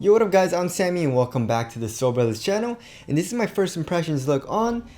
Yo, what up guys, I'm Sammy and welcome back to the Soul Brothers channel, and this is my first impressions look on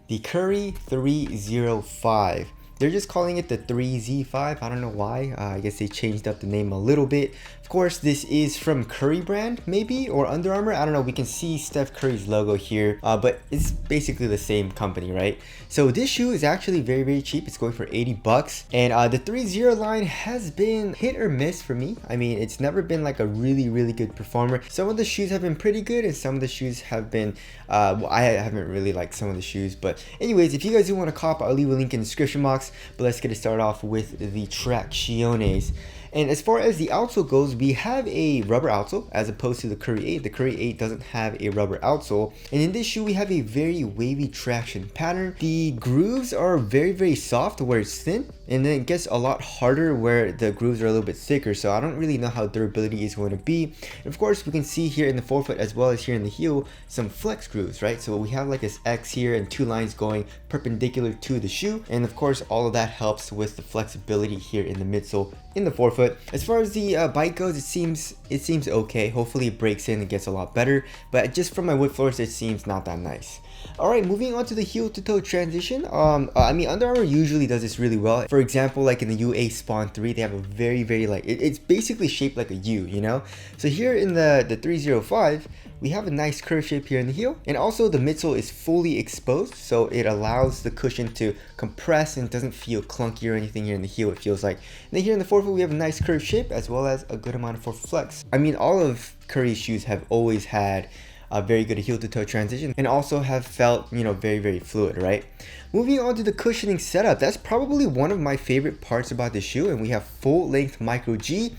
the Curry 305. They're just calling it the 3Z5, I don't know why, I guess they changed up the name a little bit. Of course, this is from Curry brand, maybe, or Under Armour, I don't know, we can see Steph Curry's logo here, but it's basically the same company, right? So this shoe is actually very cheap, it's going for 80 bucks, and the 3.0 line has been hit or miss for me. I mean, it's never been like a really good performer. Some of the shoes have been pretty good, and some of the shoes have been, well, I haven't really liked some of the shoes, but anyways, if you guys do want to cop, I'll leave a link in the description box, but let's get it started off with the Tracciones. And as far as the outsole goes, we have a rubber outsole as opposed to the Curry 8. The Curry 8 doesn't have a rubber outsole. And in this shoe, we have a very wavy traction pattern. The grooves are very soft where it's thin, and then it gets a lot harder where the grooves are a little bit thicker. So I don't really know how durability is going to be. And of course, we can see here in the forefoot as well as here in the heel, some flex grooves, right? So we have like this X here and two lines going perpendicular to the shoe. And of course, all of that helps with the flexibility here in the midsole in the forefoot. As far as the bite goes, it seems okay. Hopefully it breaks in and gets a lot better, but just from my wood floors, it seems not that nice. Alright, moving on to the heel to toe transition. I mean, Under Armour usually does this really well. For example, like in the UA Spawn 3, they have a very like, it's basically shaped like a U, you know? So here in the 305, we have a nice curve shape here in the heel, and also the midsole is fully exposed, so it allows the cushion to compress and doesn't feel clunky or anything here in the heel, it feels like. And then here in the forefoot, we have a nice curve shape as well as a good amount of forefoot flex. I mean, all of Curry's shoes have always had a very good heel to toe transition and also have felt, you know, very fluid, right? Moving on to the cushioning setup, that's probably one of my favorite parts about the shoe, and we have full length micro G.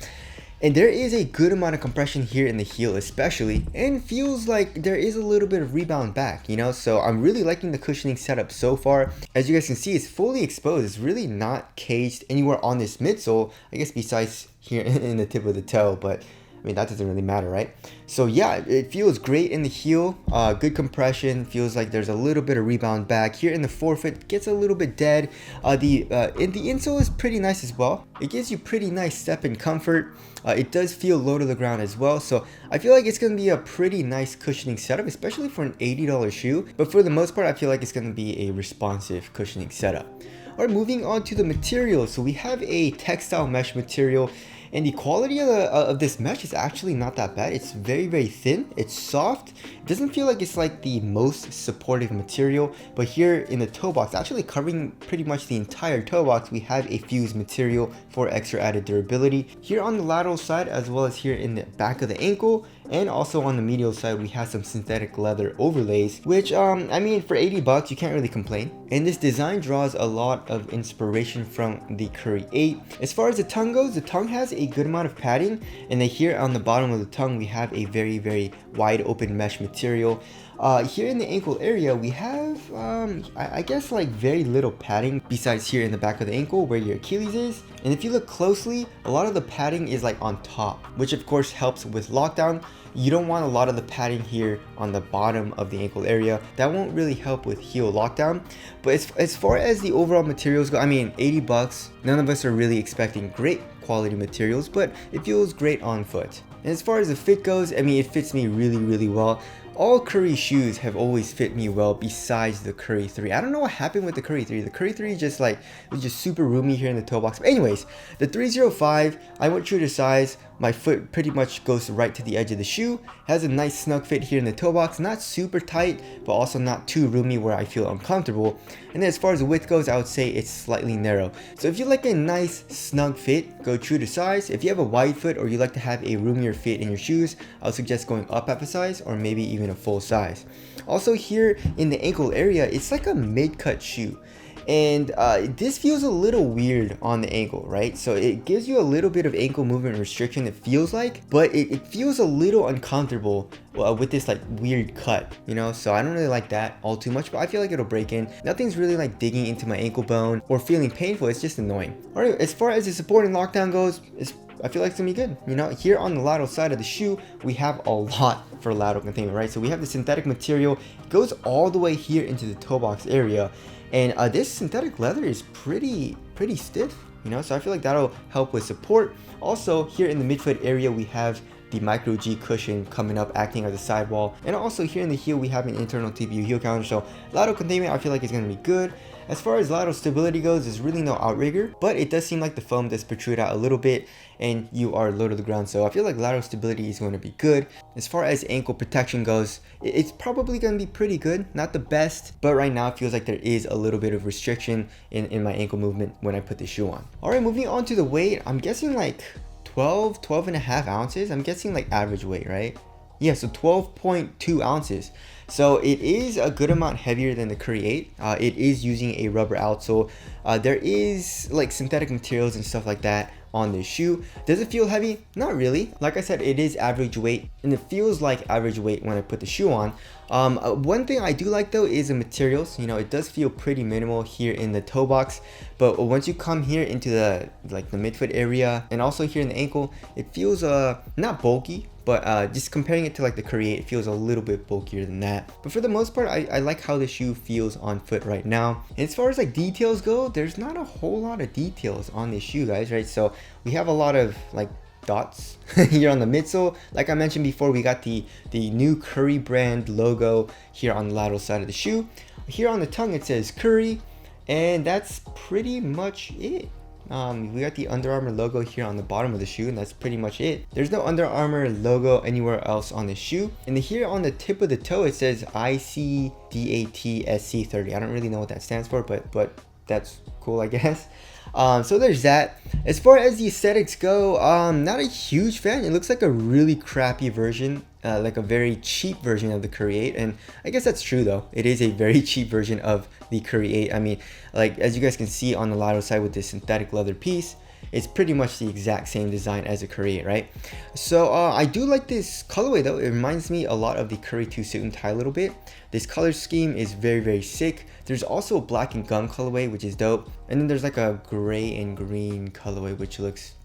And there is a good amount of compression here in the heel especially, and feels like there is a little bit of rebound back, you know? So I'm really liking the cushioning setup so far. As you guys can see, it's fully exposed. It's really not caged anywhere on this midsole, I guess besides here in the tip of the toe, but I mean, that doesn't really matter, right? So yeah, it feels great in the heel, good compression, feels like there's a little bit of rebound back. Here in the forefoot, gets a little bit dead. The insole is pretty nice as well. It gives you pretty nice step and comfort. It does feel low to the ground as well, so I feel like it's going to be a pretty nice cushioning setup, especially for an $80 shoe. But for the most part, I feel like it's going to be a responsive cushioning setup. Alright, moving on to the material. So we have a textile mesh material, and the quality of this mesh is actually not that bad. It's very thin, it's soft, it doesn't feel like it's like the most supportive material. But here in the toe box, actually covering pretty much the entire toe box, we have a fused material for extra added durability. Here on the lateral side, as well as here in the back of the ankle, and also on the medial side, we have some synthetic leather overlays, which I mean, for 80 bucks, you can't really complain. And this design draws a lot of inspiration from the Curry 8. As far as the tongue goes, the tongue has a good amount of padding, and then here on the bottom of the tongue, we have a very wide open mesh material. Here in the ankle area, we have, I guess like very little padding besides here in the back of the ankle where your Achilles is. And if you look closely, a lot of the padding is like on top, which of course helps with lockdown. You don't want a lot of the padding here on the bottom of the ankle area. That won't really help with heel lockdown. But as far as the overall materials go, I mean, 80 bucks, none of us are really expecting great quality materials, but it feels great on foot. And as far as the fit goes, I mean, it fits me really well. All Curry shoes have always fit me well besides the Curry 3. I don't know what happened with the Curry 3. The Curry 3 just like, it was just super roomy here in the toe box. But anyways, the 305, I went true to size. My foot pretty much goes right to the edge of the shoe. Has a nice snug fit here in the toe box. Not super tight, but also not too roomy where I feel uncomfortable. And then as far as the width goes, I would say it's slightly narrow. So if you like a nice snug fit, go true to size. If you have a wide foot or you like to have a roomier fit in your shoes, I would suggest going up half a size or maybe even a full size. Also here in the ankle area, it's like a mid-cut shoe. And this feels a little weird on the ankle, right? So it gives you a little bit of ankle movement restriction, it feels like, but it feels a little uncomfortable with this like weird cut, you know? So I don't really like that all too much, but I feel like it'll break in. Nothing's really like digging into my ankle bone or feeling painful, it's just annoying. All right, as far as the support and lockdown goes, I feel like it's gonna be good. You know, here on the lateral side of the shoe, we have a lot for lateral containment, right? So we have the synthetic material, it goes all the way here into the toe box area. And this synthetic leather is pretty stiff, you know, so I feel like that'll help with support. Also, here in the midfoot area, we have the micro G cushion coming up, acting as a sidewall. And also here in the heel, we have an internal TPU heel counter, so lateral containment I feel like is going to be good. As far as lateral stability goes, there's really no outrigger, but it does seem like the foam does protrude out a little bit and you are low to the ground, so I feel like lateral stability is going to be good. As far as ankle protection goes, it's probably going to be pretty good, not the best, but right now it feels like there is a little bit of restriction in my ankle movement when I put the shoe on. Alright, moving on to the weight, I'm guessing like 12 and a half ounces. I'm guessing like average weight, right? Yeah, so 12.2 ounces. So it is a good amount heavier than the Curry 8. It is using a rubber outsole. There is like synthetic materials and stuff like that on this shoe. Does it feel heavy? Not really. Like I said, it is average weight and it feels like average weight when I put the shoe on. One thing I do like though is the materials. You know, it does feel pretty minimal here in the toe box, but once you come here into the midfoot area and also here in the ankle, it feels not bulky, but just comparing it to like the Curry 8, it feels a little bit bulkier than that. But for the most part, I like how the shoe feels on foot right now. And as far as like details go, there's not a whole lot of details on this shoe, guys, right? So we have a lot of like dots here on the midsole. Like I mentioned before, we got the new Curry brand logo here on the lateral side of the shoe. Here on the tongue, it says Curry, and that's pretty much it. We got the Under Armour logo here on the bottom of the shoe, and that's pretty much it. There's no Under Armour logo anywhere else on the shoe. And here on the tip of the toe, it says ICDATSC30. I don't really know what that stands for, but that's cool, I guess. So there's that. As far as the aesthetics go, not a huge fan. It looks like a really crappy version, like a very cheap version of the Curry 8, and I guess that's true though. It is a very cheap version of the Curry 8. I mean, like as you guys can see on the lateral side with this synthetic leather piece, it's pretty much the exact same design as the Curry 8, right? So I do like this colorway though. It reminds me a lot of the Curry 2 suit and tie a little bit. This color scheme is very sick. There's also a black and gum colorway, which is dope. And then there's like a gray and green colorway, which looks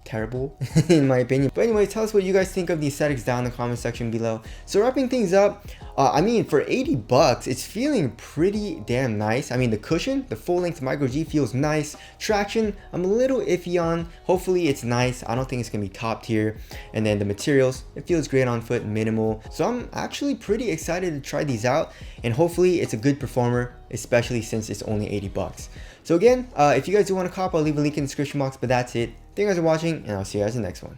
terrible in my opinion. But anyway, tell us what you guys think of the aesthetics down in the comment section below. So wrapping things up, I mean, for 80 bucks, it's feeling pretty damn nice. I mean, the cushion, the full length micro G feels nice. Traction, I'm a little iffy on. Hopefully it's nice. I don't think it's gonna be top tier. And then the materials, it feels great on foot, minimal. So I'm actually pretty excited to try these out, and hopefully it's a good performer, especially since it's only 80 bucks. So again, if you guys do want to cop, I'll leave a link in the description box, but that's it. Thank you guys for watching, and I'll see you guys in the next one.